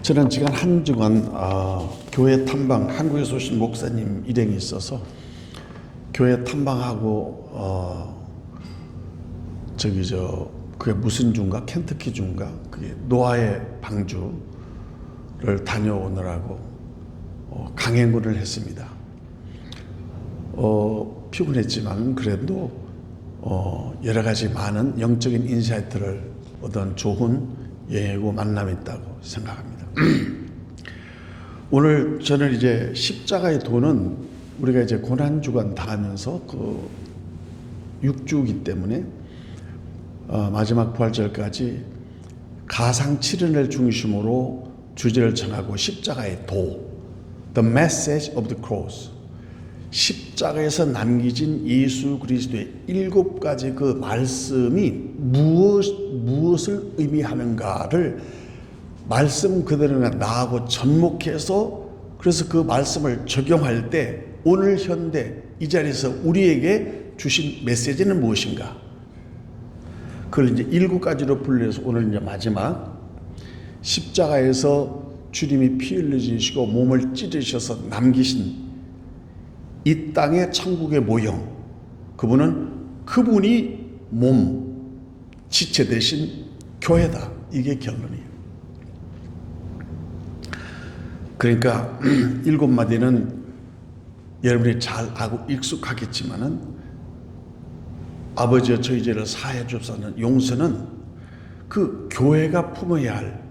저는 지난 한 주간 교회 탐방, 한국에서 오신 목사님 일행이 있어서 교회 탐방하고 그게 무슨 주인가? 켄터키 주인가? 그게 노아의 방주를 다녀오느라고 강행군을 했습니다. 피곤했지만 그래도 여러 가지 많은 영적인 인사이트를 얻은 좋은 여행이고 만남이 있다고 생각합니다. 오늘 저는 이제 십자가의 도는 우리가 이제 고난주간 다 하면서 그 6주이기 때문에 마지막 부활절까지 가상 7일을 중심으로 주제를 정하고 십자가의 도, The Message of the Cross, 십자가에서 남기진 예수 그리스도의 7가지 그 말씀이 무엇을 의미하는가를 말씀 그대로 나하고 접목해서 그래서 그 말씀을 적용할 때 오늘 현대 이 자리에서 우리에게 주신 메시지는 무엇인가? 그걸 이제 7가지로 분류해서 오늘 이제 마지막 십자가에서 주님이 피 흘리시고 몸을 찢으셔서 남기신 이 땅의 천국의 모형, 그분이 몸, 지체 대신 교회다. 이게 결론이에요. 그러니까 7마디는 여러분이 잘 알고 익숙하겠지만은 아버지여 저희 죄를 사하여 주옵소서. 용서는 그 교회가 품어야 할,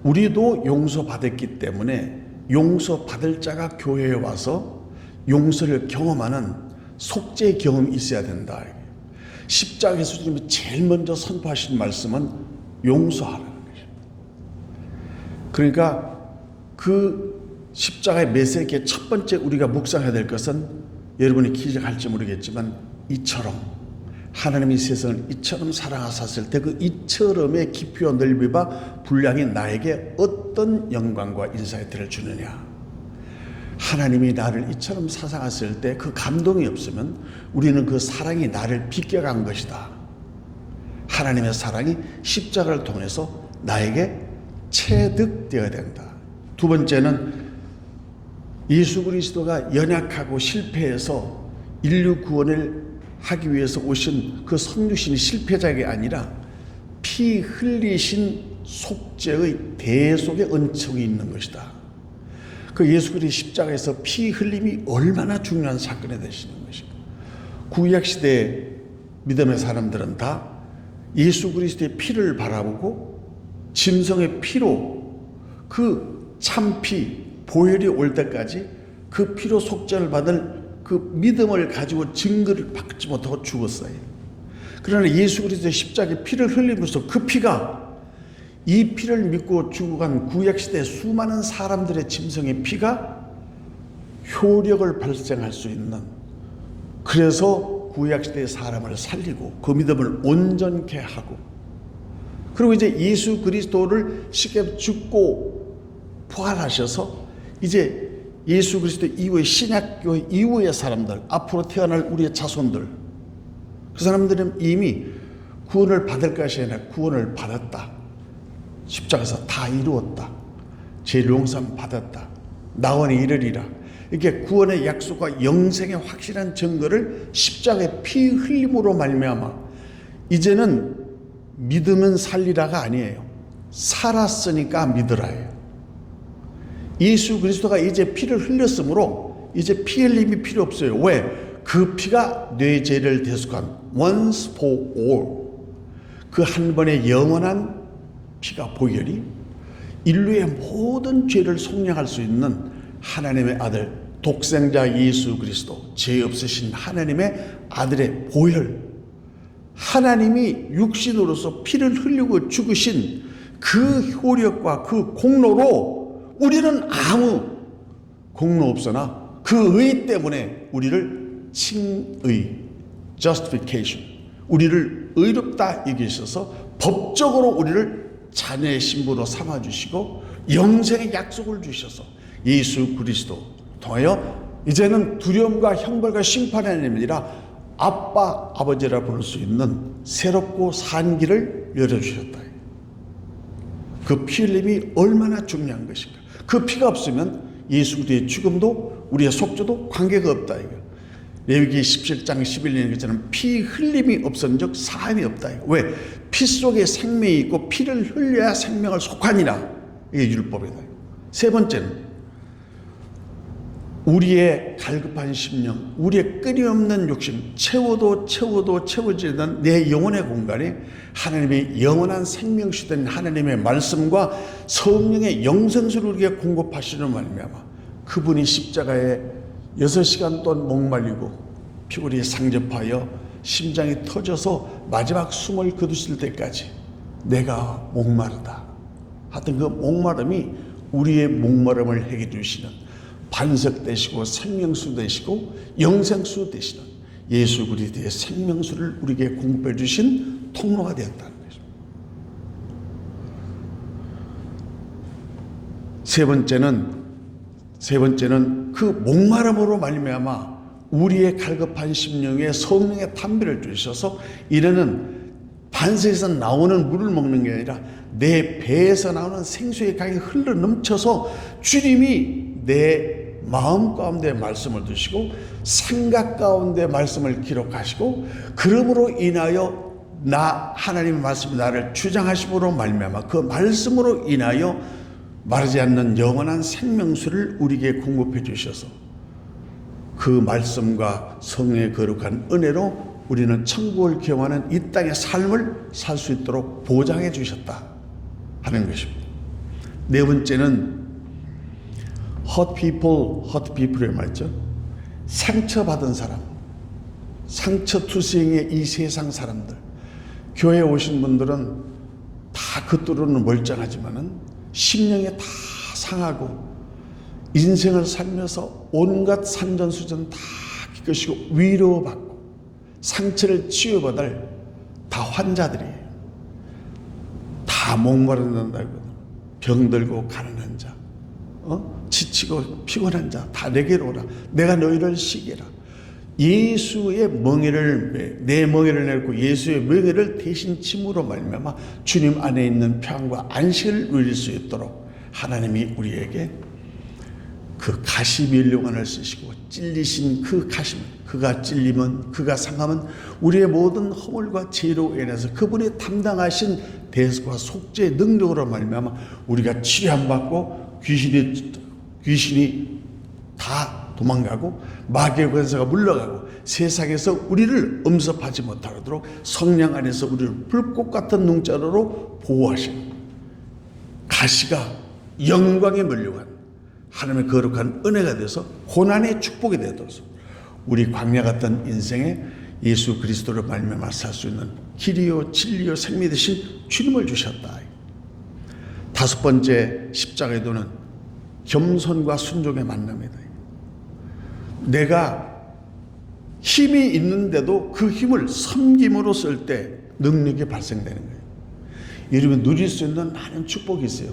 우리도 용서받았기 때문에 용서받을 자가 교회에 와서 용서를 경험하는 속죄 경험이 있어야 된다. 십자가에서 주님이 제일 먼저 선포하신 말씀은 용서하라는 것입니다. 그러니까 그 십자가의 메시지의 첫 번째 우리가 묵상해야 될 것은 여러분이 기억할지 모르겠지만 이처럼 하나님이 세상을 이처럼 사랑하셨을 때 그 이처럼의 깊이와 넓이와 분량이 나에게 어떤 영광과 인사이트를 주느냐. 하나님이 나를 이처럼 사랑하셨을 때 그 감동이 없으면 우리는 그 사랑이 나를 비껴간 것이다. 하나님의 사랑이 십자가를 통해서 나에게 체득되어야 된다. 두 번째는 예수 그리스도가 연약하고 실패해서 인류 구원을 하기 위해서 오신 그 성육신이 실패자가 아니라 피 흘리신 속죄의 대속의 은총이 있는 것이다. 그 예수 그리스도 십자가에서 피 흘림이 얼마나 중요한 사건이 되시는 것인가. 구약시대 믿음의 사람들은 다 예수 그리스도의 피를 바라보고 짐승의 피로 그 참피, 보혈이 올 때까지 그 피로 속죄를 받을 그 믿음을 가지고 증거를 받지 못하고 죽었어요. 그러나 예수 그리스도의 십자가에 피를 흘리면서 그 피가, 이 피를 믿고 죽어간 구약시대 수많은 사람들의 짐승의 피가 효력을 발생할 수 있는, 그래서 구약시대의 사람을 살리고 그 믿음을 온전케 하고, 그리고 이제 예수 그리스도를 쉽게 죽고 부활하셔서 이제 예수 그리스도 이후의 신약교회 이후의 사람들, 앞으로 태어날 우리의 자손들, 그 사람들은 이미 구원을 받을 것이 아니라 구원을 받았다. 십자가에서 다 이루었다. 죄 용서 받았다. 나원에 이르리라. 이렇게 구원의 약속과 영생의 확실한 증거를 십자가의 피 흘림으로 말미암아 이제는 믿으면 살리라가 아니에요. 살았으니까 믿으라예요. 예수 그리스도가 이제 피를 흘렸으므로 이제 피 흘림이 필요 없어요. 왜? 그 피가 뇌 죄를 대속한 once for all, 그 한 번의 영원한 피가 보혈이 인류의 모든 죄를 속량할 수 있는 하나님의 아들 독생자 예수 그리스도, 죄 없으신 하나님의 아들의 보혈, 하나님이 육신으로서 피를 흘리고 죽으신 그 효력과 그 공로로 우리는 아무 공로 없으나 그 의 때문에 우리를 칭의, justification, 우리를 의롭다 여기셔서 법적으로 우리를 자녀의 신부로 삼아주시고 영생의 약속을 주셔서 예수 그리스도 통하여 이제는 두려움과 형벌과 심판이 아니라 아빠, 아버지라 부를 수 있는 새롭고 산 길을 열어주셨다. 그 피 흘림이 얼마나 중요한 것인가. 그 피가 없으면 예수 그리스도의 죽음도 우리의 속죄도 관계가 없다 이거. 레위기 17장 11절에 것처럼 피 흘림이 없은즉 사함이 없다 이거. 왜? 피 속에 생명이 있고 피를 흘려야 생명을 속하니라. 이게 율법이다. 세 번째는 우리의 갈급한 심령, 우리의 끊임없는 욕심, 채워도 채워지지 않는 내 영혼의 공간에 하나님의 영원한 생명수된 하나님의 말씀과 성령의 영생수를 우리에게 공급하시는 말미암아 그분이 십자가에 6시간 동안 목말리고 피골이 상접하여 심장이 터져서 마지막 숨을 거두실 때까지 내가 목마르다 하여튼 그 목마름이 우리의 목마름을 해결해 주시는 반석 되시고 생명수 되시고 영생수 되시는 예수 그리스도의 생명수를 우리에게 공급해 주신 통로가 되었다는 것입니다. 세 번째는 그 목마름으로 말미암아 우리의 갈급한 심령에 성령의 담배를 주셔서 이래는 반석에서 나오는 물을 먹는 게 아니라 내 배에서 나오는 생수의 강이 흘러 넘쳐서 주님이 내 마음 가운데 말씀을 두시고 생각 가운데 말씀을 기록하시고 그러므로 인하여 하나님의 말씀이 나를 주장하심으로 말미암아 그 말씀으로 인하여 마르지 않는 영원한 생명수를 우리에게 공급해 주셔서 그 말씀과 성령의 거룩한 은혜로 우리는 천국을 경험하는 이 땅의 삶을 살 수 있도록 보장해 주셨다 하는 것입니다. 네 번째는 hurt people의 말이죠. 상처받은 사람, 상처투성이의 이 세상 사람들. 교회에 오신 분들은 다 겉으로는 멀쩡하지만은 심령이 다 상하고 인생을 살면서 온갖 산전수전 다 겪으시고 위로받고 상처를 치유받을 다 환자들이에요. 다 목마른다고 병들고 가난한 자, 지치고 피곤한 자 다 내게로 오라. 내가 너희를 쉬게라. 예수의 멍에를 내 멍에를 내고 예수의 멍에를 대신 짐으로 말미암아 주님 안에 있는 평안과 안식을 누릴 수 있도록 하나님이 우리에게 그 가시면류관을 쓰시고 찔리신 그 가시, 그가 찔리면 그가 상하면 우리의 모든 허물과 죄로 인해서 그분이 담당하신 대속과 속죄의 능력으로 말미암아 우리가 치료받고 귀신이 다 도망가고 마귀의 권세가 물러가고 세상에서 우리를 엄습하지 못하도록 성령 안에서 우리를 불꽃 같은 눈자루로 보호하시는 가시가 영광의 면류관 하나님의 거룩한 은혜가 돼서 고난의 축복이 되도록 우리 광야 같은 인생에 예수 그리스도를 말미암아 살 수 있는 길이요 진리요 생미 되신 주님을 주셨다. 다섯 번째 십자가의 도는 겸손과 순종의 만남이다. 내가 힘이 있는데도 그 힘을 섬김으로 쓸 때 능력이 발생되는 거예요. 여러분 누릴 수 있는 많은 축복이 있어요.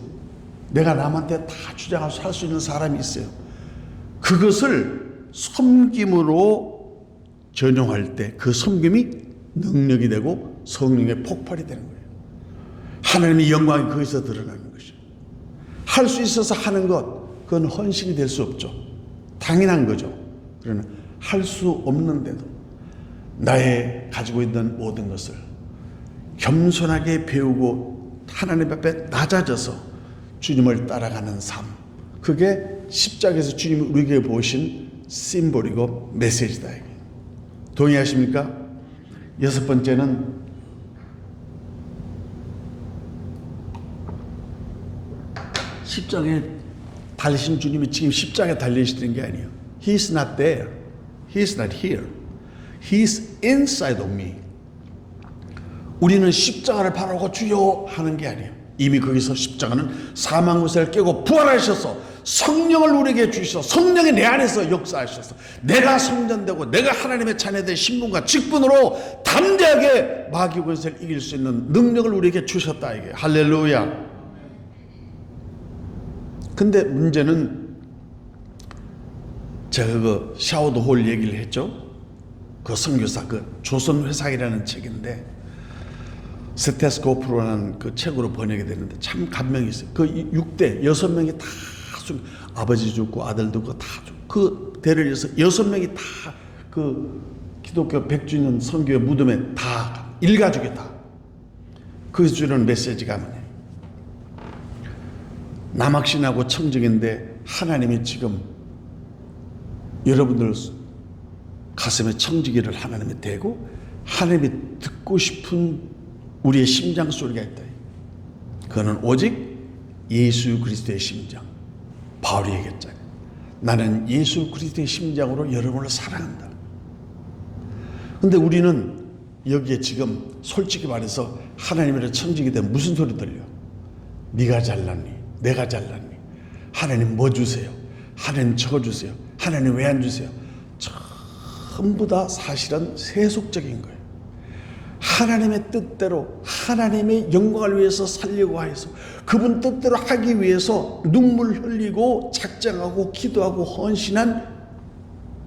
내가 남한테 다 주장해서 살 수 있는 사람이 있어요. 그것을 섬김으로 전용할 때 그 섬김이 능력이 되고 성령의 폭발이 되는 거예요. 하나님의 영광이 거기서 드러나는 것이죠. 할 수 있어서 하는 것, 그건 헌신이 될 수 없죠. 당연한 거죠. 그러나 할 수 없는데도 나의 가지고 있는 모든 것을 겸손하게 배우고 하나님 앞에 낮아져서 주님을 따라가는 삶, 그게 십자가에서 주님이 우리에게 보신 심볼이고 메시지다. 동의하십니까? 여섯 번째는 십자가에 달리신 주님이 지금 십자가에 달리시는 게 아니에요. He's not there. He's not here. He's inside of me. 우리는 십자가를 바라고 주여 하는 게 아니에요. 이미 거기서 십자가는 사망 권세를 깨고 부활하셔서 성령을 우리에게 주셔서 성령이 내 안에서 역사하셔서 내가 성전되고 내가 하나님의 자녀된 신분과 직분으로 담대하게 마귀 권세를 이길 수 있는 능력을 우리에게 주셨다. 이게 할렐루야. 근데 문제는 제가 그 샤워도 홀 얘기를 했죠. 그 선교사 그 조선회상이라는 책인데 스테스코프로라는 그 책으로 번역이 되는데 참 감명이 있어요. 그 6대 6명이 다 아버지 죽고 아들 죽고 다 죽고 그 대를 이어서 6명이 다 그 기독교 100주년 선교의 무덤에 다 일가족이 다 거기서 주는 메시지가 뭐냐, 남학신하고 청정인데 하나님이 지금 여러분들 가슴에 청지기를 하나님이 대고 하나님이 듣고 싶은 우리의 심장 소리가 있다. 그거는 오직 예수 그리스도의 심장. 바울이 얘기했잖아요. 나는 예수 그리스도의 심장으로 여러분을 사랑한다. 근데 우리는 여기에 지금 솔직히 말해서 하나님의 청지기 되면 무슨 소리 들려? 네가 잘났니? 내가 잘났니? 하나님 뭐 주세요? 하나님 저거 주세요? 하나님 왜 안 주세요? 전부 다 사실은 세속적인 거예요. 하나님의 뜻대로 하나님의 영광을 위해서 살려고 해서 그분 뜻대로 하기 위해서 눈물 흘리고 작정하고 기도하고 헌신한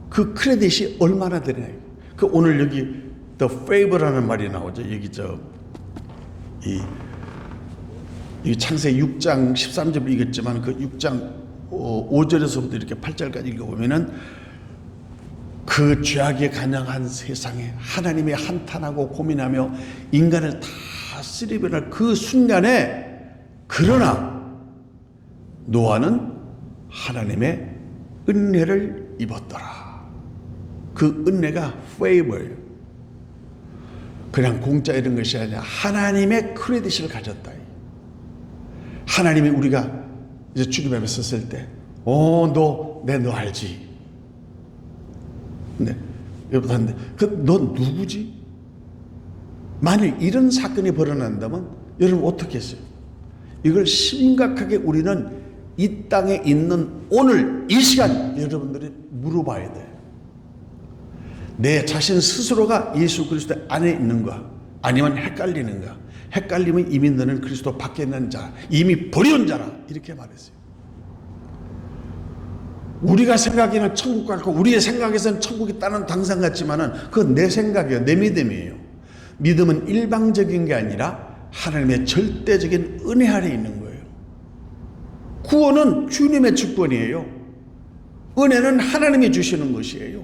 그 크레딧이 얼마나 되나요? 그 오늘 여기 The Favor라는 말이 나오죠. 여기 이 창세기 6장 13절 읽었지만 그 6장 5절에서부터 이렇게 8절까지 읽어보면은 그 죄악에 간영한 세상에 하나님이 한탄하고 고민하며 인간을 다 쓰리변할 그 순간에 그러나 노아는 하나님의 은혜를 입었더라. 그 은혜가 favor예요. 그냥 공짜 이런 것이 아니라 하나님의 크레딧을 가졌다. 하나님이 우리가 이제 주님 앞에 섰을 때 너 알지? 네. 여러분 하는데 너 누구지? 만일 이런 사건이 벌어난다면 여러분 어떻게 했어요? 이걸 심각하게 우리는 이 땅에 있는 오늘 이 시간 여러분들이 물어봐야 돼요. 내 자신 스스로가 예수 그리스도 안에 있는가 아니면 헷갈리는가? 헷갈리면 이미 너는 그리스도 밖에 있는 자, 이미 버려온 자라 이렇게 말했어요. 우리가 생각에는 천국 갈 거, 우리의 생각에서는 천국이 있다는 당상 같지만은 그건 내 생각이에요. 내 믿음이에요. 믿음은 일방적인 게 아니라 하나님의 절대적인 은혜 아래 있는 거예요. 구원은 주님의 주권이에요. 은혜는 하나님이 주시는 것이에요.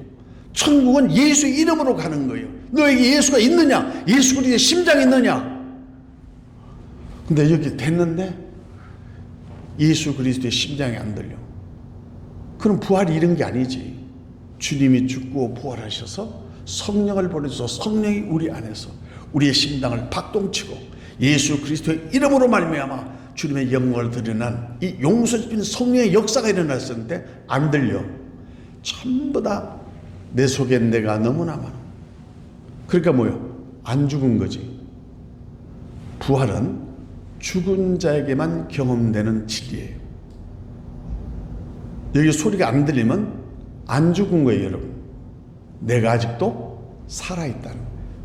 천국은 예수 이름으로 가는 거예요. 너에게 예수가 있느냐? 예수 그리스도의 심장이 있느냐? 근데 여기 됐는데 예수 그리스도의 심장이 안 들려. 그럼 부활이 이런 게 아니지. 주님이 죽고 부활하셔서 성령을 보내셔서 성령이 우리 안에서 우리의 심장을 박동치고 예수 그리스도의 이름으로 말미암아 주님의 영광을 드러난 이 용서주신 성령의 역사가 일어났었는데 안 들려. 전부 다 내 속에 내가 너무나 많아. 그러니까 뭐요? 안 죽은 거지. 부활은 죽은 자에게만 경험되는 진리예요. 여기 소리가 안 들리면 안 죽은 거예요, 여러분. 내가 아직도 살아있다는.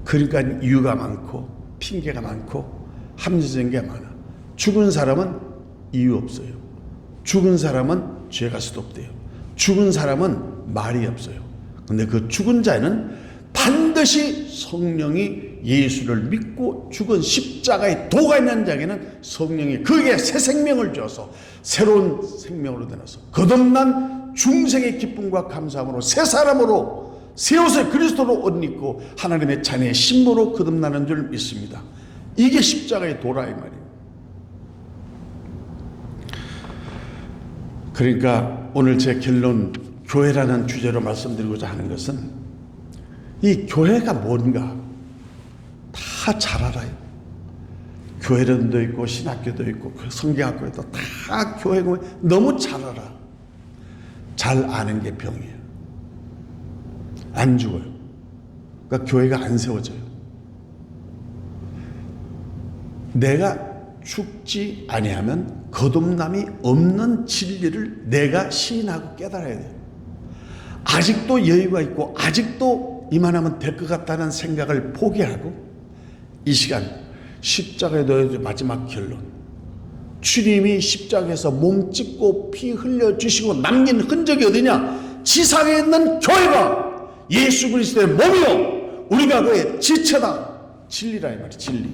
그러니까 이유가 많고 핑계가 많고 합리적인 게 많아. 죽은 사람은 이유 없어요. 죽은 사람은 죄가 수도 없대요. 죽은 사람은 말이 없어요. 근데 그 죽은 자는 반드시 성령이 예수를 믿고 죽은 십자가에 도가 있는 자에게는 성령이 그에게 새 생명을 주어서 새로운 생명으로 되어서 거듭난 중생의 기쁨과 감사함으로 새 사람으로 새 옷을 그리스도로 옷 입고 하나님의 자녀의 신부로 거듭나는 줄 믿습니다. 이게 십자가의 도라 이 말이에요. 그러니까 오늘 제 결론, 교회라는 주제로 말씀드리고자 하는 것은 이 교회가 뭔가 다 잘 알아요. 교회론도 있고 신학교도 있고 성경학교도 있고 다 교회고 너무 잘 알아. 잘 아는 게 병이에요. 안 죽어요. 그러니까 교회가 안 세워져요. 내가 죽지 아니하면 거듭남이 없는 진리를 내가 시인하고 깨달아야 돼요. 아직도 여유가 있고 아직도 이만하면 될 것 같다는 생각을 포기하고 이 시간 십자가에 놓여진 마지막 결론, 주님이 십자가에서 몸 찢고 피 흘려주시고 남긴 흔적이 어디냐? 지상에 있는 교회가 예수 그리스도의 몸이요 우리가 그의 지체다. 진리라 이 말이야. 진리.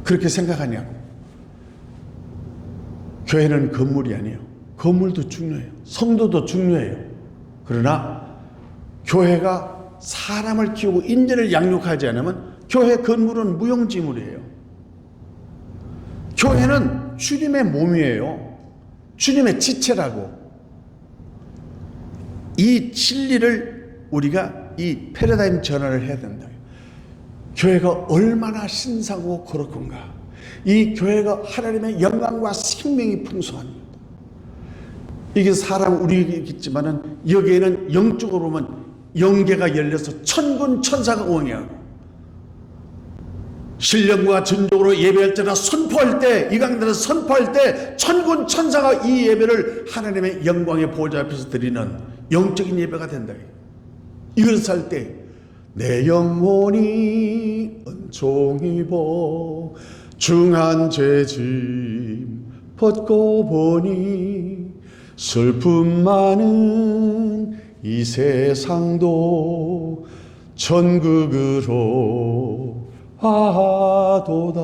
그렇게 생각하냐고. 교회는 건물이 아니에요. 건물도 중요해요. 성도도 중요해요. 그러나 교회가 사람을 키우고 인재를 양육하지 않으면 교회 건물은 무용지물이에요. 교회는 주님의 몸이에요. 주님의 지체라고. 이 진리를 우리가 이 패러다임 전환을 해야 된다. 교회가 얼마나 신성하고 거룩한가. 이 교회가 하나님의 영광과 생명이 풍성합니다. 이게 사람 우리겠지만은 여기에는 영적으로 보면 영계가 열려서 천군 천사가 응하고 신령과 전적으로 예배할 때나 선포할 때, 이 강단에서 선포할 때 천군 천사가 이 예배를 하나님의 영광의 보좌 앞에서 드리는 영적인 예배가 된다. 이것을 할 때 내 영혼이 은총 입어 중한 죄짐 벗고 보니 슬픔 많은 이 세상도 천국으로 하도다.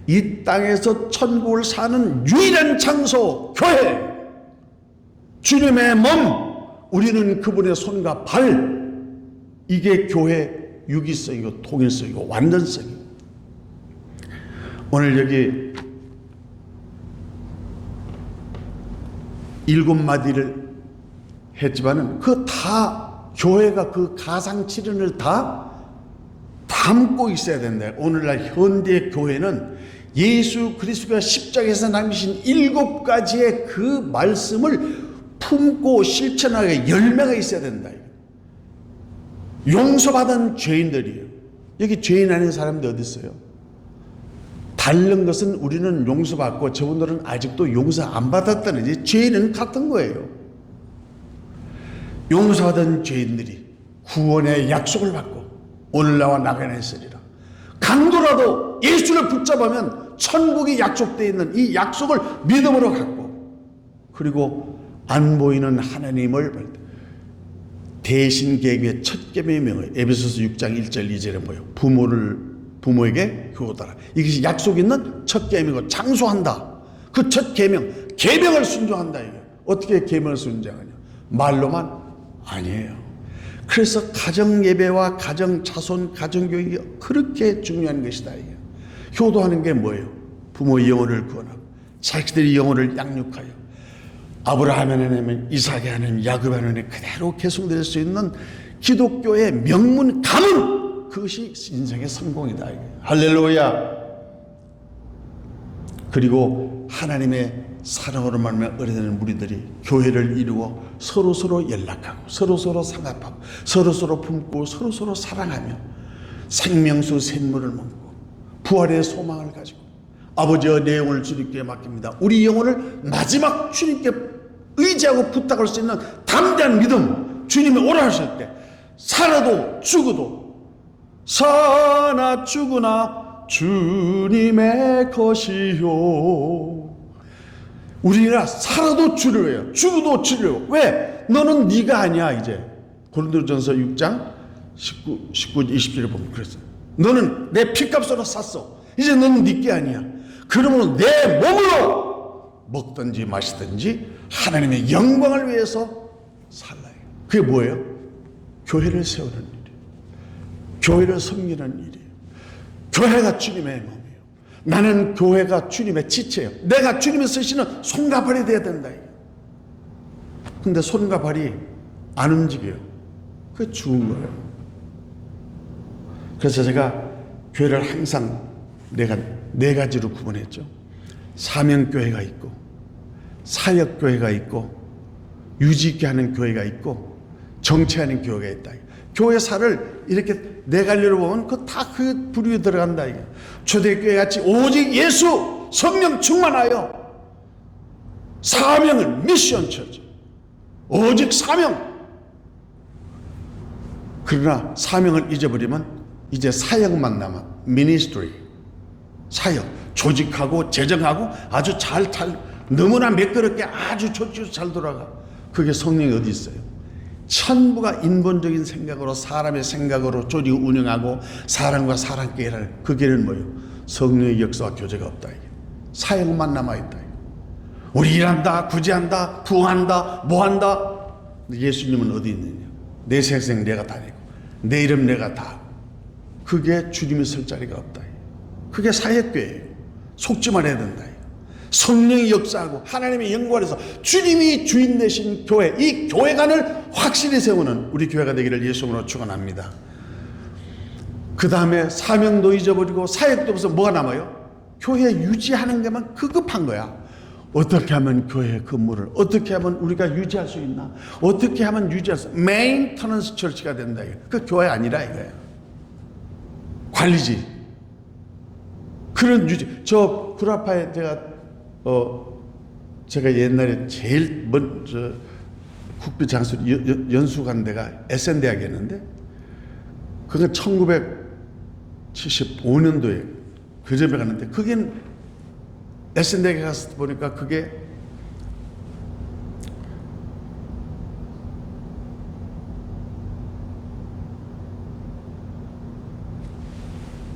이 땅에서 천국을 사는 유일한 장소 교회, 주님의 몸, 우리는 그분의 손과 발. 이게 교회 유기성이고 통일성이고 완전성이고. 오늘 여기 7마디를 했지만은 그 다 교회가 그 가상칠연을 다 담고 있어야 된다. 오늘날 현대 교회는 예수 그리스도가 십자가에서 남기신 7가지의 그 말씀을 품고 실천하게 열매가 있어야 된다. 용서받은 죄인들이에요. 여기 죄인 아닌 사람들 어디 있어요? 다른 것은 우리는 용서받고 저분들은 아직도 용서 안 받았다는 지 죄인은 같은 거예요. 용서받은 죄인들이 구원의 약속을 받고 오늘 나와 나가나 있으리라. 강도라도 예수를 붙잡으면 천국이 약속되어 있는 이 약속을 믿음으로 갖고, 그리고 안 보이는 하나님을 대신 계획의 첫 계명의 명을 에베소서 6장 1절 2절에 뭐예요? 부모에게 효도하라. 이것이 약속 있는 첫 계명이고 장수한다. 그 첫 계명을 순종한다. 이게 어떻게 계명을 순종하냐? 말로만 아니에요. 그래서 가정 예배와 가정 자손 가정 교육이 그렇게 중요한 것이다. 이게 효도하는 게 뭐예요? 부모의 영혼을 구원하고 자식들의 영혼을 양육하여 아브라함의 하나님, 이삭의 하나님, 야곱의 하나님 그대로 계승될 수 있는 기독교의 명문 가문, 그것이 인생의 성공이다. 할렐루야. 그리고 하나님의 사랑으로 말미암아 어린아이 무리들이 교회를 이루어 서로서로 연락하고 서로서로 상합하고 서로서로 품고 서로서로 사랑하며 생명수 샘물을 먹고 부활의 소망을 가지고 아버지의 내 영혼을 주님께 맡깁니다. 우리 영혼을 마지막 주님께 의지하고 부탁할 수 있는 담대한 믿음, 주님이 오라 하실 때 살아도 죽어도 사나 죽으나 주님의 것이요. 우리가 살아도 주려해요. 죽어도 주려고. 왜? 너는 네가 아니야. 이제 고린도전서 6장 19, 20절에 보면 그랬어요. 너는 내 피값으로 샀어. 이제 너는 네 게 아니야. 그러면 내 몸으로 먹든지 마시든지 하나님의 영광을 위해서 살라요. 그게 뭐예요? 교회를 세우는 일이에요. 교회를 섬기는 일이에요. 교회가 주님의 몸이에요. 나는 교회가 주님의 지체예요. 내가 주님이 쓰시는 손과 발이 되어야 된다. 근데 손과 발이 안 움직여요. 그게 죽은 거예요. 그래서 제가 교회를 항상 내가 4가지로 구분했죠. 사명교회가 있고 사역교회가 있고 유지있게 하는 교회가 있고 정치하는 교회가 있다. 교회사를 이렇게 4갈래로 보면 다 그 부류에 들어간다. 초대교회 같이 오직 예수 성령 충만하여 사명을 미션 처지 오직 사명. 그러나 사명을 잊어버리면 이제 사역만 남아. 미니스트리 사역, 조직하고 재정하고 아주 잘 너무나 매끄럽게 아주 좋게 잘 돌아가. 그게 성령이 어디 있어요? 천부가 인본적인 생각으로 사람의 생각으로 조직 운영하고 사람과 사람께 일하는 그 길은 뭐예요? 성령의 역사와 교제가 없다. 사역만 남아있다. 우리 일한다, 구제한다, 부한다, 뭐한다. 예수님은 어디 있느냐? 내 생생 내가 다니고 내 이름 내가 다 하고. 그게 주님이 설 자리가 없다. 그게 사역교회예요. 속지 말아야 된다. 성령이 역사하고 하나님의 영광 안에서 주님이 주인 되신 교회, 이 교회관을 확실히 세우는 우리 교회가 되기를 예수님으로 축원합니다. 그 다음에 사명도 잊어버리고 사역도 없어 뭐가 남아요? 교회 유지하는 데만 급급한 거야. 어떻게 하면 교회 건물을 어떻게 하면 우리가 유지할 수 있나? 어떻게 하면 유지할 수 있나? 메인터넌스 처치가 된다. 그 교회 아니라 이거예요. 관리지. 그런 유지. 저 구라파에 제가 옛날에 제일 먼저 국비 장소 연수 간 데가 SN대학이었는데 그건 1975년도에 그 집에 갔는데 그게 SN대학에 가서 보니까 그게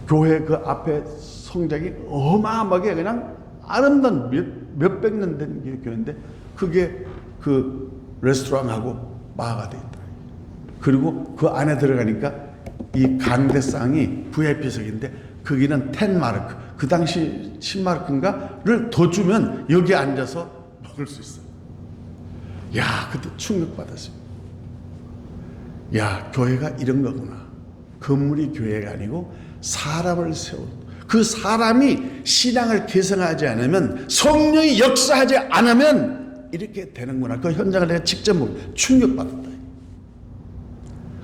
교회 그 앞에 성장이 어마어마하게 그냥 아름다운 몇백 년 된 교회인데 그게 그 레스토랑하고 바가 돼 있다. 그리고 그 안에 들어가니까 이 강대상이 VIP석인데 거기는 10마르크, 그 당시 10마르크인가를 더 주면 여기 앉아서 먹을 수 있어요. 야, 그때 충격받았어요. 야, 교회가 이런 거구나. 건물이 교회가 아니고 사람을 세우고 그 사람이 신앙을 개성하지 않으면 성령이 역사하지 않으면 이렇게 되는구나. 그 현장을 내가 직접 보고 충격받았다.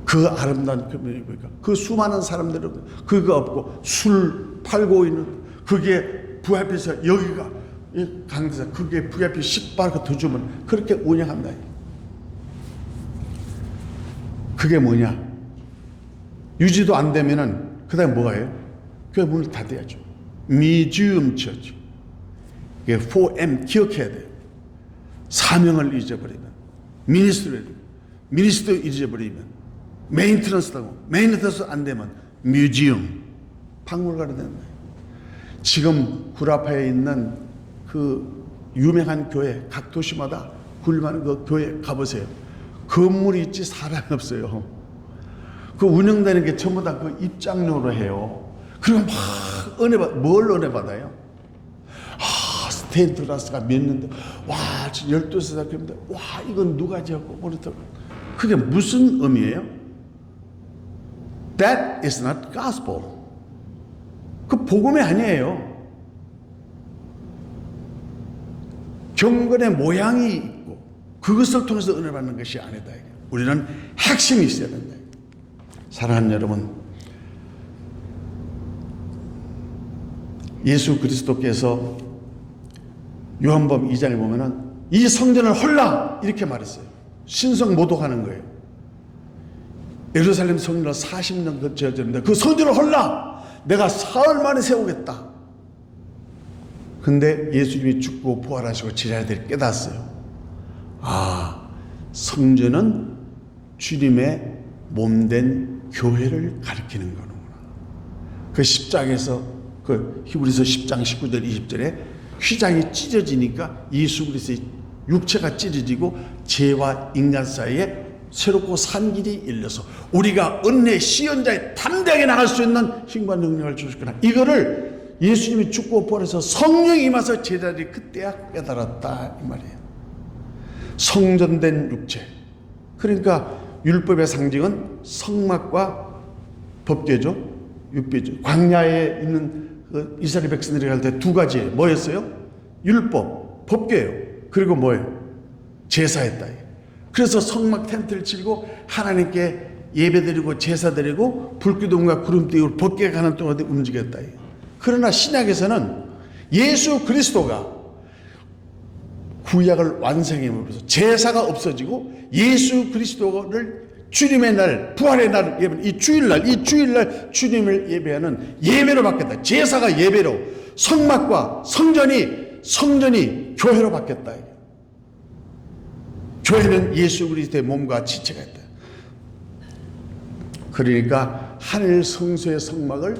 그 아름다운 건물이 보니까 그 수많은 사람들은 그거 없고 술 팔고 있는 그게 VIP에서 여기가 강대상 그게 VIP 10발 더 주면 그렇게 운영한다. 그게 뭐냐? 유지도 안 되면은 그 다음에 뭐가 해요? 그 문을 닫아야죠. 미지움 처치. 이게 4M 기억해야 돼요. 사명을 잊어버리면, 미니스트를 잊어버리면, 메인터넌스라고, 메인터넌스 안 되면, 뮤지엄, 박물관이 된다. 지금 구라파에 있는 그 유명한 교회, 각 도시마다 굴림하는 그 교회 가보세요. 건물이 있지 사람이 없어요. 그 운영되는 게 전부 다 그 입장료로 해요. 그리고 막 뭘 은혜 받아요? 스테인드 클래스가 몇 년대, 12살 그런데, 이건 누가 지었고, 모니터. 그게 무슨 의미예요? That is not gospel. 그 복음이 아니에요. 경건의 모양이 있고, 그것을 통해서 은혜 받는 것이 아니다. 우리는 핵심이 있어야 된다. 사랑하는 여러분, 예수 그리스도께서 요한복음 2장에 보면은 이 성전을 헐라 이렇게 말했어요. 신성 모독하는 거예요. 예루살렘 성전을 40년 지어졌는데 그 성전을 헐라 내가 사흘 만에 세우겠다. 근데 예수님이 죽고 부활하시고 지랄들이 깨닫았어요. 성전은 주님의 몸된 교회를 가리키는 거구나. 그 십장에서 그 히브리서 10장 19절 20절에 휘장이 찢어지니까 예수 그리스도의 육체가 찢어지고 죄와 인간 사이에 새롭고 산 길이 열려서 우리가 은혜 시연자에 담대하게 나갈 수 있는 힘과 능력을 주시거나 이거를 예수님이 죽고 부활해서 성령이 임하서 제자들이 그때야 깨달았다 이 말이에요. 성전된 육체. 그러니까 율법의 상징은 성막과 법궤죠. 율법이죠. 광야에 있는 그 이스라엘 백성들이 갈 때 두 가지 뭐였어요? 율법, 법궤예요. 그리고 뭐예요? 제사했다. 그래서 성막 텐트를 치고 하나님께 예배드리고 제사드리고 불기둥과 구름 띄우고 법궤 가는 동안 움직였다. 그러나 신약에서는 예수 그리스도가 구약을 완성해버려서 제사가 없어지고 예수 그리스도를 주님의 날, 부활의 날, 이 주일날 주님을 예배하는 예배로 바뀌었다. 제사가 예배로, 성막과 성전이 교회로 바뀌었다. 교회는 예수 그리스도의 몸과 지체가 있다. 그러니까 하늘 성소의 성막을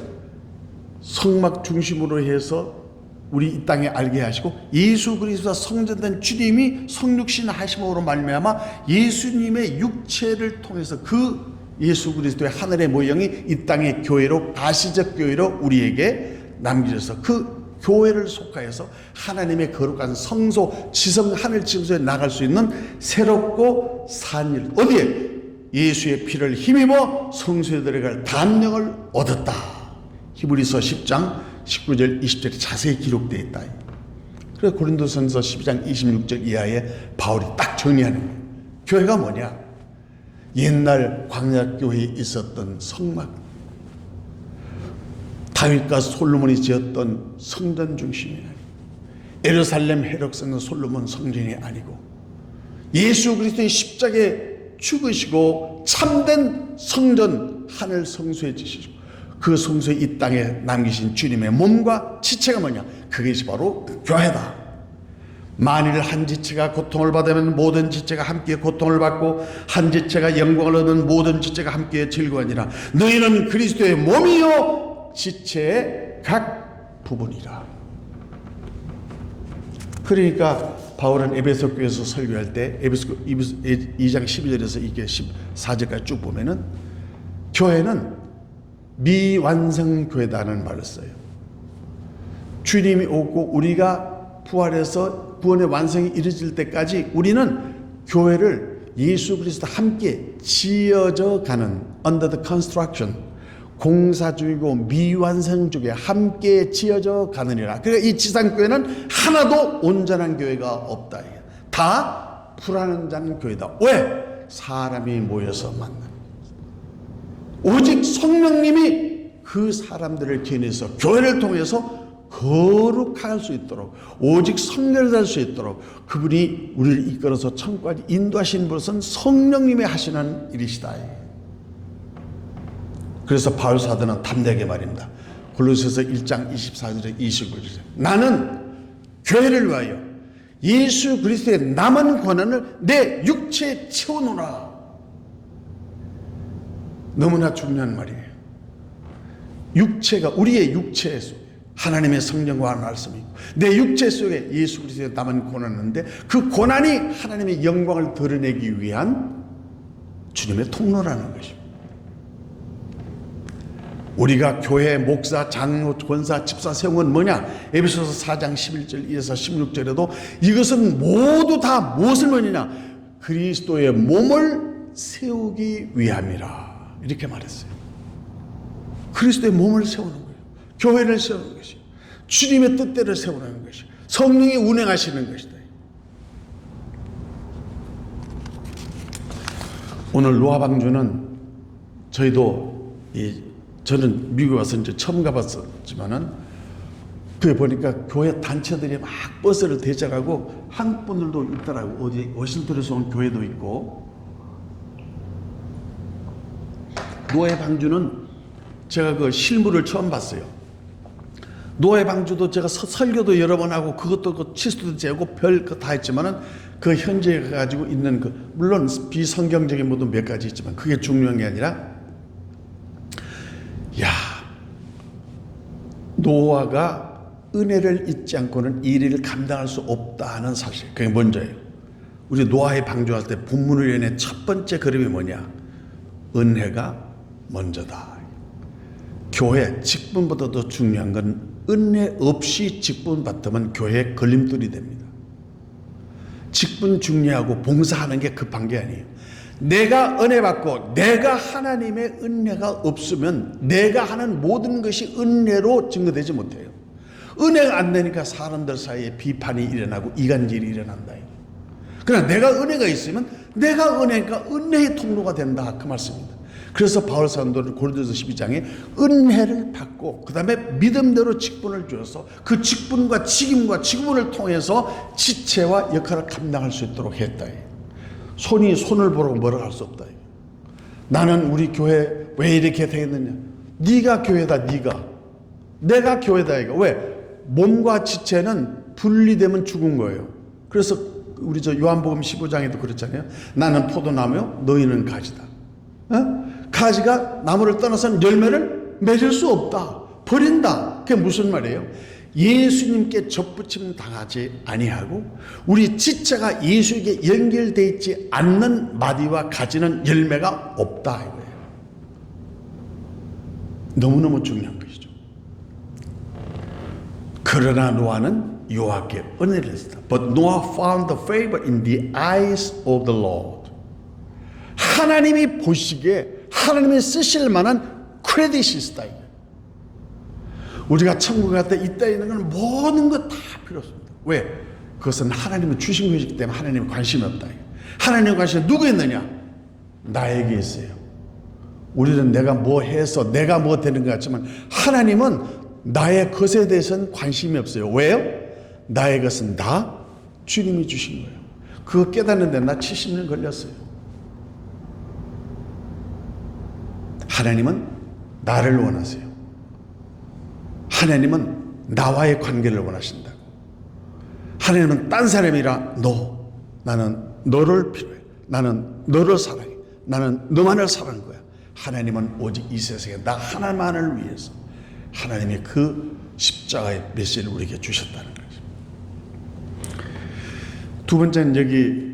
성막 중심으로 해서 우리 이 땅에 알게 하시고 예수 그리스도가 성전된 주님이 성육신 하심으로 말미암아 예수님의 육체를 통해서 그 예수 그리스도의 하늘의 모형이 이 땅의 교회로 가시적 교회로 우리에게 남겨져서 그 교회를 속하여서 하나님의 거룩한 성소 지성 하늘 지성소에 나갈 수 있는 새롭고 산 일 어디에 예수의 피를 힘입어 성소에 들어갈 담력을 얻었다. 히브리서 10장 19절 20절에 자세히 기록되어 있다. 그래서 고린도전서 12장 26절 이하에 바울이 딱 정리하는 거예요. 교회가 뭐냐? 옛날 광야교회에 있었던 성막, 다윗과 솔로몬이 지었던 성전 중심이 아니고 예루살렘 해력성은 솔로몬 성전이 아니고 예수 그리스도의 십자가에 죽으시고 참된 성전 하늘 성소에 지시고 그 성소에 이 땅에 남기신 주님의 몸과 지체가 뭐냐? 그것이 바로 교회다. 만일 한 지체가 고통을 받으면 모든 지체가 함께 고통을 받고 한 지체가 영광을 얻은 모든 지체가 함께 즐거워하니라. 너희는 그리스도의 몸이요 지체의 각 부분이라. 그러니까 바울은 에베소 교회에서 설교할 때 에베소 2장 12절에서 이게 14절까지 쭉 보면은 교회는 미완성 교회다는 말을 써요. 주님이 오고 우리가 부활해서 구원의 완성이 이루어질 때까지 우리는 교회를 예수 그리스도 함께 지어져 가는 under the construction 공사 중이고 미완성 중에 함께 지어져 가느니라. 그러니까 이 지상교회는 하나도 온전한 교회가 없다. 다 불완전한 교회다. 왜? 사람이 모여서 만나. 오직 성령님이 그 사람들을 기원해서 교회를 통해서 거룩할 수 있도록 오직 성결할 수 있도록 그분이 우리를 이끌어서 천국까지 인도하시는 것은 성령님이 하시는 일이시다. 그래서 바울 사도는 담대하게 말입니다. 골로새서 1장 24절에 29절에 나는 교회를 위하여 예수 그리스도의 남은 권한을 내 육체에 채워놓으라. 너무나 중요한 말이에요. 육체가 우리의 육체 속에 하나님의 성령과 말씀이 있고 내 육체 속에 예수 그리스도의 남은 고난인데 그 고난이 하나님의 영광을 드러내기 위한 주님의 통로라는 것입니다. 우리가 교회 목사, 장로, 권사, 집사 세운 건 뭐냐? 에베소서 4장 11절 이어서 16절에도 이것은 모두 다 무엇을 뭐냐? 그리스도의 몸을 세우기 위함이라 이렇게 말했어요. 그리스도의 몸을 세우는 거예요. 교회를 세우는 것이 주님의 뜻대로 세우는 것이 성령이 운행하시는 것이다. 오늘 노아방주는 저희도 저는 미국에 와서 이제 처음 가봤었지만은 그에 보니까 교회 단체들이 막 버스를 대절하고 한국 분들도 있더라고. 어디 워싱턴에서 온 교회도 있고. 노아의 방주는 제가 그 실물을 처음 봤어요. 노아의 방주도 제가 설교도 여러 번 하고 그것도 그 치수도 재고 별 거 다 했지만은 그 현재 가지고 있는 그 물론 비성경적인 모든 몇 가지 있지만 그게 중요한 게 아니라 노아가 은혜를 잊지 않고는 이 일을 감당할 수 없다는 사실. 그게 먼저예요. 우리 노아의 방주할 때 본문의련의 첫 번째 그림이 뭐냐? 은혜가 먼저다. 교회 직분보다 더 중요한 건 은혜 없이 직분 받으면 교회의 걸림돌이 됩니다. 직분 중요하고 봉사하는 게 급한 게 아니에요. 내가 은혜 받고 내가 하나님의 은혜가 없으면 내가 하는 모든 것이 은혜로 증거되지 못해요. 은혜가 안 되니까 사람들 사이에 비판이 일어나고 이간질이 일어난다. 그러나 내가 은혜가 있으면 내가 은혜가 은혜의 통로가 된다 그 말씀입니다. 그래서 바울 사도는 고린도서 12장에 은혜를 받고 그 다음에 믿음대로 직분을 주어서 그 직분과 직임과 직분을 통해서 지체와 역할을 감당할 수 있도록 했다. 손이 손을 보라고 뭐라고 할 수 없다. 나는 우리 교회 왜 이렇게 되겠느냐? 네가 교회다. 네가 내가 교회다. 이거 왜? 몸과 지체는 분리되면 죽은 거예요. 그래서 우리 저 요한복음 15장에도 그렇잖아요. 나는 포도나무요 너희는 가지다. 가지가 나무를 떠나서는 열매를 맺을 수 없다. 버린다. 그게 무슨 말이에요? 예수님께 접붙임 당하지 아니하고 우리 지체가 예수에게 연결되어 있지 않는 마디와 가지는 열매가 없다 이거예요. 너무너무 중요한 것이죠. 그러나 노아는 여호와께 은혜를 했다. But Noah found the favor in the eyes of the Lord. 하나님이 보시기에 하나님이 쓰실 만한 크레딧이 있다. 우리가 천국에 갔다 있다 있는 건 모든 것 다 필요 없습니다. 왜? 그것은 하나님은 주신 것이기 때문에 하나님은 관심이 없다. 하나님의 관심은 누구 있느냐? 나에게 있어요. 우리는 내가 뭐 해서 내가 뭐 되는 것 같지만 하나님은 나의 것에 대해서는 관심이 없어요. 왜요? 나의 것은 다 주님이 주신 거예요. 그거 깨닫는데 나 70년 걸렸어요. 하나님은 나를 원하세요. 하나님은 나와의 관계를 원하신다고. 하나님은 딴 사람이라 나는 너를 필요해. 나는 너를 사랑해. 나는 너만을 사랑한 거야. 하나님은 오직 이 세상에 나 하나만을 위해서 하나님의 그 십자가의 메시지를 우리에게 주셨다는 거죠. 두 번째는 여기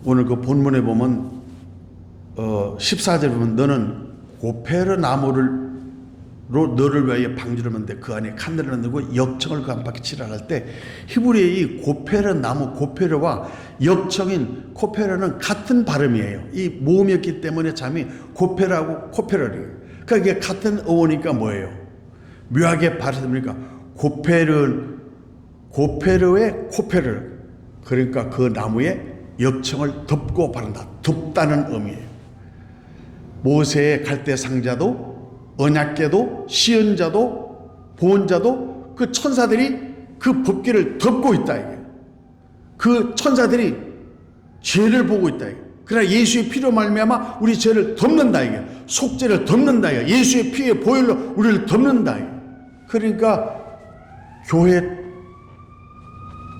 오늘 그 본문에 보면 14절에 보면 너는 고페르 나무로 너를 위하여 방주를 만데 그 안에 칸들을 넣고 역청을 그 안팎에 칠할 때 히브리의 이 고페르 나무 고페르와 역청인 코페르는 같은 발음이에요. 이 모음이었기 때문에 잠이 고페르하고 코페르예요. 그러니까 이게 같은 어원이니까 뭐예요? 묘하게 발음이니까 고페르의 코페르, 그러니까 그 나무에 역청을 덮고 바른다. 덮다는 의미예요. 모세의 갈대 상자도 언약궤도 시언자도 보언자도 그 천사들이 그 법궤를 덮고 있다 이게. 그 천사들이 죄를 보고 있다 이게. 그러나 예수의 피로 말미암아 우리 죄를 덮는다 이게. 속죄를 덮는다 이게. 예수의 피의 보혈로 우리를 덮는다 이게. 그러니까 교회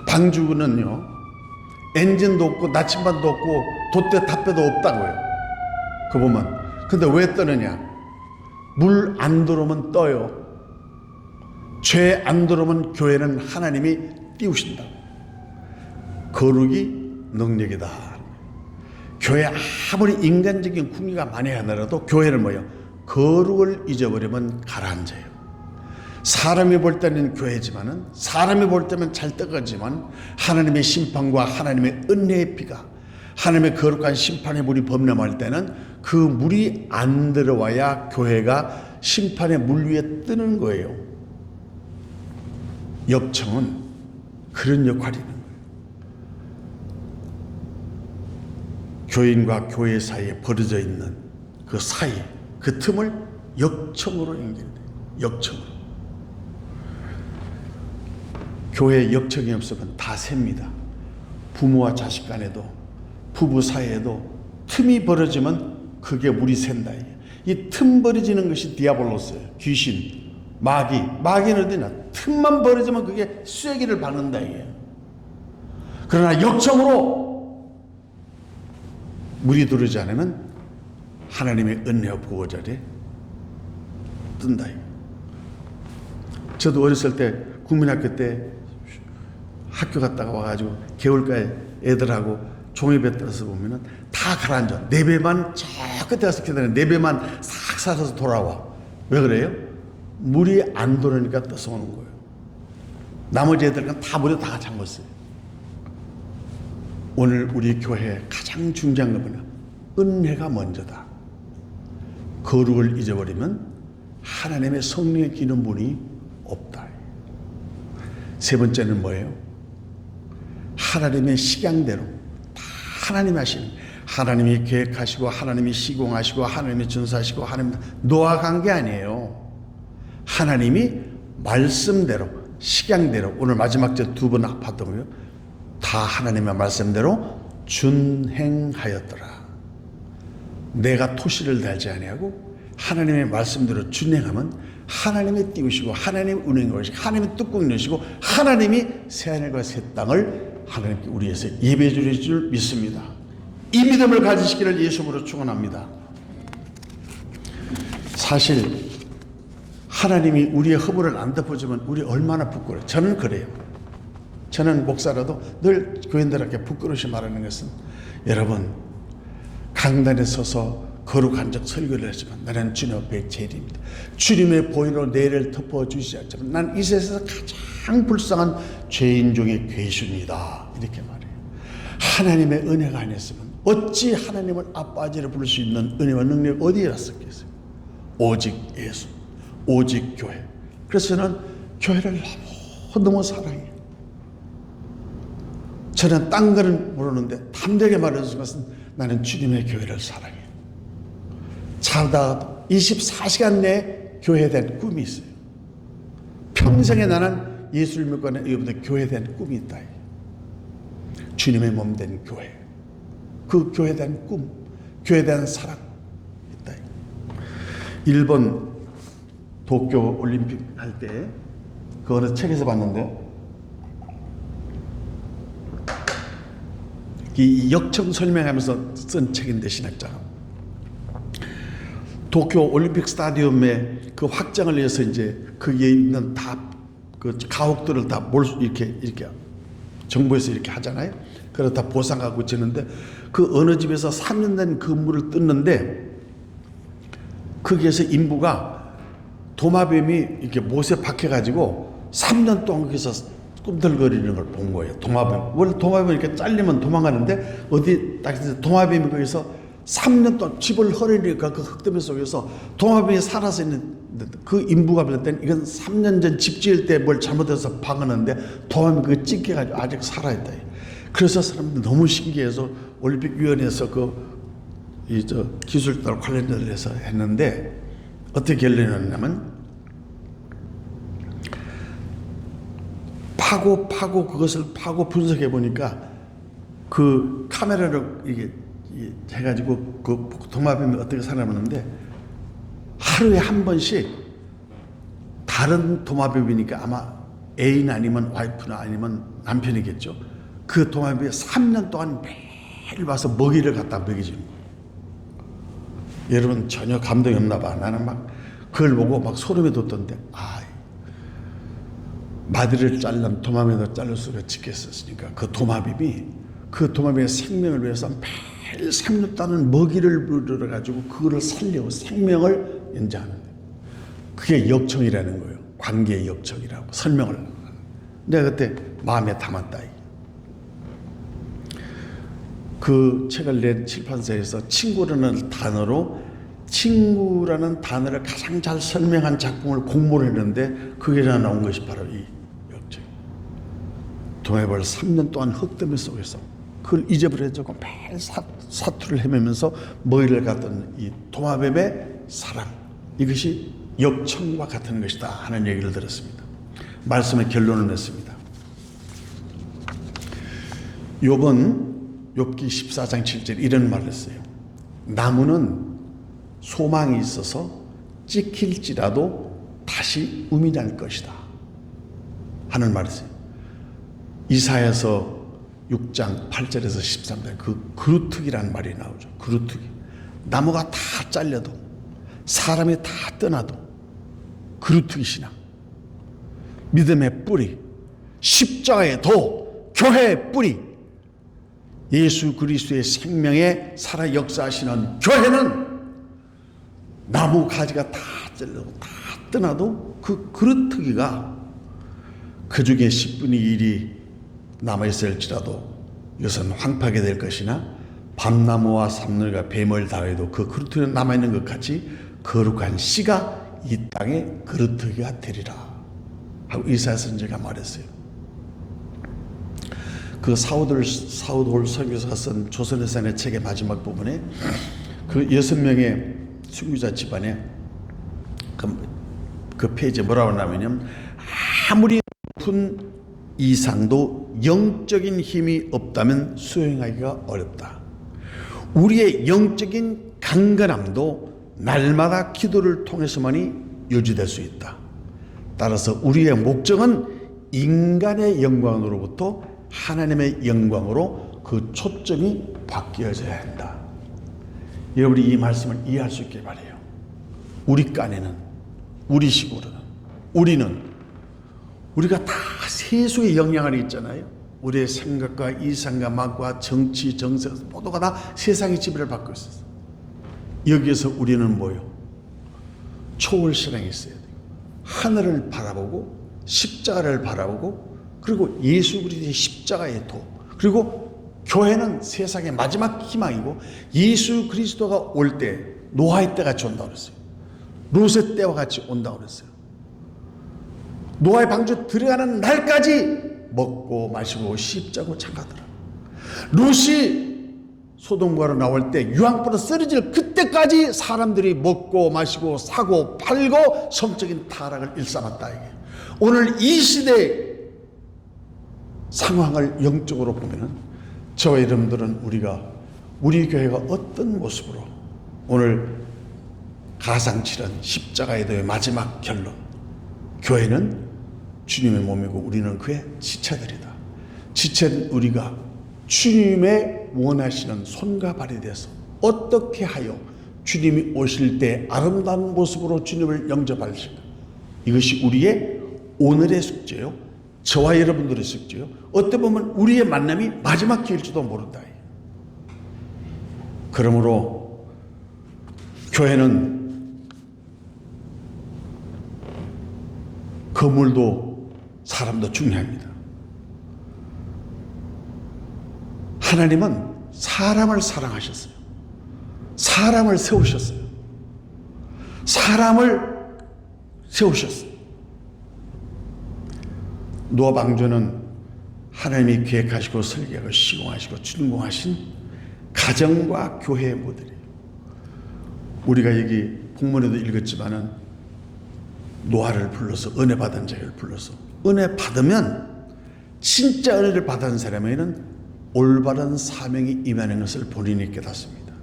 방주는요 엔진도 없고 나침반도 없고 돛대 탑배도 없다고요. 그 보면 근데 왜 떠느냐? 물 안 들어오면 떠요. 죄 안 들어오면 교회는 하나님이 띄우신다. 거룩이 능력이다. 교회 아무리 인간적인 궁리가 많이 하더라도 교회는 뭐예요? 거룩을 잊어버리면 가라앉아요. 사람이 볼 때는 교회지만은 사람이 볼 때는 잘 떠가지만 하나님의 심판과 하나님의 은혜의 피가 하나님의 거룩한 심판의 물이 범람할 때는 그 물이 안 들어와야 교회가 심판의 물 위에 뜨는 거예요. 역청은 그런 역할이 있는 거예요. 교인과 교회 사이에 벌어져 있는 그 사이, 그 틈을 역청으로 연결돼요. 역청으로. 교회에 역청이 없으면 다 셉니다. 부모와 자식 간에도 부부 사이에도 틈이 벌어지면 그게 물이 샌다. 이 틈 벌어지는 것이 디아볼로스예요. 귀신, 마귀는 어디냐? 틈만 벌어지면 그게 쐐기를 박는다 이게. 그러나 역청으로 물이 들어오지 않으면 하나님의 은혜와 보호자리에 뜬다. 저도 어렸을 때 국민학교 때 학교 갔다가 와가지고 개울가에 애들하고 종이배 떠서 보면은 다 가라앉아. 네 배만 저 끝에 가서 기다려. 네 배만 싹 사서 돌아와. 왜 그래요? 물이 안 돌으니까 떠서 오는 거예요. 나머지 애들은 다 물에 다 잠궜어요. 오늘 우리 교회에 가장 중요한 건 뭐냐? 은혜가 먼저다. 거룩을 잊어버리면 하나님의 성령의 기는 분이 없다. 세 번째는 뭐예요? 하나님의 식양대로 다 하나님이 하시는, 하나님이 계획하시고 하나님이 시공하시고 하나님이 준수하시고 하나님 노아간 게 아니에요. 하나님이 말씀대로 식양대로 오늘 마지막 절 두 번 아팠던 다 하나님의 말씀대로 준행하였더라. 내가 토시를 달지 아니하고 하나님의 말씀대로 준행하면 하나님이 띄우시고 하나님이 운행을 하시고 하나님이 뚜껑 여시고 하나님이 새하늘과 새 땅을 하나님께 우리에서 예배해 주실 줄 믿습니다. 이 믿음을 가지시기를 예수님으로 축원합니다. 사실 하나님이 우리의 허물을 안 덮어주면 우리 얼마나 부끄러워요. 저는 그래요. 저는 목사라도 늘 교인들에게 부끄러우시 말하는 것은, 여러분 강단에 서서 거룩한 적 설교를 했지만 나는 주님 앞에 죄인입니다. 주님의 보혈로 내를 덮어주시지 않지만 난 이 세상에서 가장 불쌍한 죄인 중에 괴수입니다. 이렇게 말해요. 하나님의 은혜가 아니었으면 어찌 하나님을 아빠 아버지를 부를 수 있는 은혜와 능력이 어디에 왔었겠어요. 오직 예수, 오직 교회. 그래서 저는 교회를 너무 사랑해요. 저는 딴 거는 모르는데 담대하게 말해주는 것은 나는 주님의 교회를 사랑해요. 자다가도 24시간 내에 교회에 대한 꿈이 있어요. 평생에 나는 예수를 믿고 여러분들 교회에 대한 꿈이 있다. 주님의 몸 된 교회. 그 교회에 대한 꿈, 교회에 대한 사랑 있다. 일본 도쿄 올림픽 할 때 그 어느 책에서 봤는데, 이 역청 설명하면서 쓴 책인데, 신학자가 도쿄 올림픽 스타디움의 그 확장을 위해서 이제 거기에 있는 다 그 가옥들을 다 이렇게 정부에서 이렇게 하잖아요. 그래서 다 보상하고 지는데, 그 어느 집에서 3년 된 건물을 뜯는데 거기에서 인부가 도마뱀이 이렇게 못에 박혀가지고 3년 동안 거기서 꿈틀거리는 걸 본 거예요. 도마뱀. 원래 도마뱀이 이렇게 잘리면 도망가는데 어디 딱 도마뱀이 거기서 3년 동안 집을 허리니까 그 흙더미 속에서 도마뱀이 살아서 있는, 그 인부가 볼 때는 이건 3년 전 집 지을 때 뭘 잘못해서 박았는데 도마뱀이 그거 찢겨가지고 아직 살아있다. 그래서 사람들이 너무 신기해서 올림픽위원회에서 기술들 관련자들 해서 했는데, 어떻게 결론이 났냐면 파고 그것을 파고 분석해 보니까 그 카메라로 이게 해가지고 그 도마뱀이 어떻게 살아남는데, 하루에 한 번씩 다른 도마뱀이니까 아마 애인 아니면 와이프나 아니면 남편이겠죠. 그 도마뱀이 3년 동안 매일 와서 먹이를 갖다 먹여주는 거예요. 여러분 전혀 감동이 없나 봐. 나는 막 그걸 보고 막 소름이 돋던데, 마디를 잘라면 도마뱀도 잘릴 수가 지켰었으니까 그 도마뱀의 생명을 위해서 매일 3년 동안 먹이를 불러가지고 그거를 살려고 생명을 연장하는 거예요. 그게 역청이라는 거예요. 관계의 역청이라고 설명을. 내가 그때 마음에 담았다. 그 책을 낸 출판사에서 친구라는 단어를 가장 잘 설명한 작품을 공모를 했는데 그게 나온 것이 바로 이 역청. 도마뱀을 3년 동안 흙더미 속에서 그걸 잊어버려주고 매일 사투를 헤매면서 먹이를 갖던 이 도마뱀의 사랑, 이것이 역청과 같은 것이다 하는 얘기를 들었습니다. 말씀의 결론을 냈습니다. 욥기 14장 7절 이런 말을 했어요. 나무는 소망이 있어서 찍힐지라도 다시 um이 날 것이다 하는 말을 했어요. 이사야서 6장 8절에서 13절 그 그루트기라는 말이 나오죠. 그루트기. 나무가 다 잘려도, 사람이 다 떠나도 그루트기 신앙, 믿음의 뿌리, 십자가의 도, 교회의 뿌리, 예수 그리스도의 생명에 살아 역사하시는 교회는 나무 가지가 다 잘려도 다 떠나도 그 그루트기가 그 중에 10분의 1이 남아있을지라도 이것은 황폐하게 될 것이나 밤나무와 삼늘과 뱀을 다해도 그 그루트기가 남아있는 것 같이 거룩한 씨가 이 땅에 그루트기가 되리라 하고 이사야 선지자가 말했어요. 그 사우돌 설교사가 쓴 조선의 산의 책의 마지막 부분에 그 6명의 순교자 집안에 그 페이지에 뭐라고 나오냐면, 아무리 높은 이상도 영적인 힘이 없다면 수행하기가 어렵다. 우리의 영적인 강건함도 날마다 기도를 통해서만이 유지될 수 있다. 따라서 우리의 목적은 인간의 영광으로부터 하나님의 영광으로 그 초점이 바뀌어져야 한다. 여러분이 이 말씀을 이해할 수 있게 바라요. 우리 깐에는 우리식으로는 우리가 다 세수의 영향을 있잖아요. 우리의 생각과 이상과 마음과 정치, 정세 모두가 다 세상의 지배를 받고 있어요. 여기에서 우리는 뭐요? 초월신앙이 있어야 돼요. 하늘을 바라보고 십자가를 바라보고 그리고 예수 그리스도의 십자가의 도 그리고 교회는 세상의 마지막 희망이고 예수 그리스도가 올 때 노아의 때가 온다고 그랬어요. 롯의 때와 같이 온다고 그랬어요. 노아의 방주 들어가는 날까지 먹고 마시고 씹자고 참가더라. 롯이 소돔과로 나올 때 유황불로 쓰러질 그때까지 사람들이 먹고 마시고 사고 팔고 성적인 타락을 일삼았다. 이게. 오늘 이 시대의 상황을 영적으로 보면은 저와 여러분들은 우리 교회가 어떤 모습으로 오늘 가상치른 십자가의 도의 마지막 결론, 교회는 주님의 몸이고 우리는 그의 지체들이다. 지체는 우리가 주님의 원하시는 손과 발이 돼서 어떻게 하여 주님이 오실 때 아름다운 모습으로 주님을 영접하실까? 이것이 우리의 오늘의 숙제요. 저와 여러분들의 숙제요. 어떻게 보면 우리의 만남이 마지막 기회일지도 모른다. 그러므로 교회는 건물도 사람도 중요합니다. 하나님은 사람을 사랑하셨어요. 사람을 세우셨어요. 사람을 세우셨어요. 노아 방주는 하나님이 계획하시고 설계하고 시공하시고 준공하신 가정과 교회의 모델이에요. 우리가 여기 본문에도 읽었지만은 노아를 불러서 은혜 받은 자를 불러서 은혜 받으면 진짜 은혜를 받은 사람에게는 올바른 사명이 임하는 것을 본인이 깨닫습니다.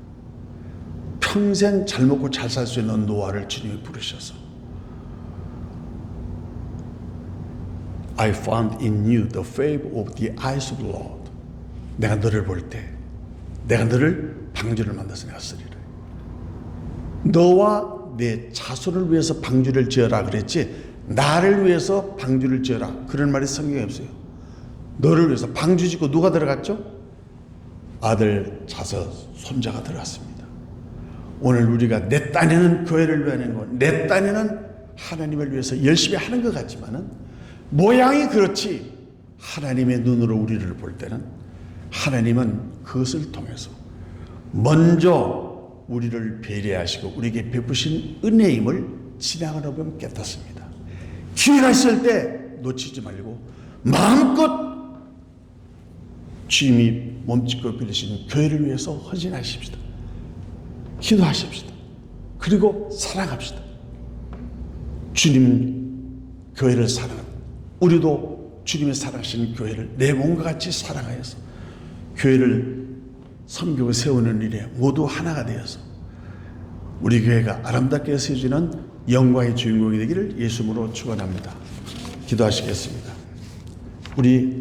평생 잘 먹고 잘 살 수 있는 노아를 주님이 부르셔서 I found in you the favor of the eyes of the Lord. 내가 너를 볼 때 내가 너를 방주를 만들어서 내가 쓰리라. 너와 내 자손을 위해서 방주를 지어라 그랬지 나를 위해서 방주를 지어라 그런 말이 성경에 없어요. 너를 위해서 방주 짓고 누가 들어갔죠? 아들, 자손, 손자가 들어갔습니다. 오늘 우리가 내 딴에는 교회를 위하는 것, 내 딴에는 하나님을 위해서 열심히 하는 것 같지만은 모양이 그렇지 하나님의 눈으로 우리를 볼 때는 하나님은 그것을 통해서 먼저 우리를 배려하시고 우리에게 베푸신 은혜임을 지나가다 보면 깨닫습니다. 기회가 있을 때 놓치지 말고 마음껏 주님이 몸짓고 빌리신 교회를 위해서 헌신하십시다. 기도하십시다. 그리고 사랑합시다. 주님 교회를 사랑합니다. 우리도 주님의 사랑하시는 교회를 내 몸과 같이 사랑하여서 교회를 섬기고 세우는 일에 모두 하나가 되어서 우리 교회가 아름답게 세워지는 영광의 주인공이 되기를 예수님으로 축원합니다. 기도하시겠습니다. 우리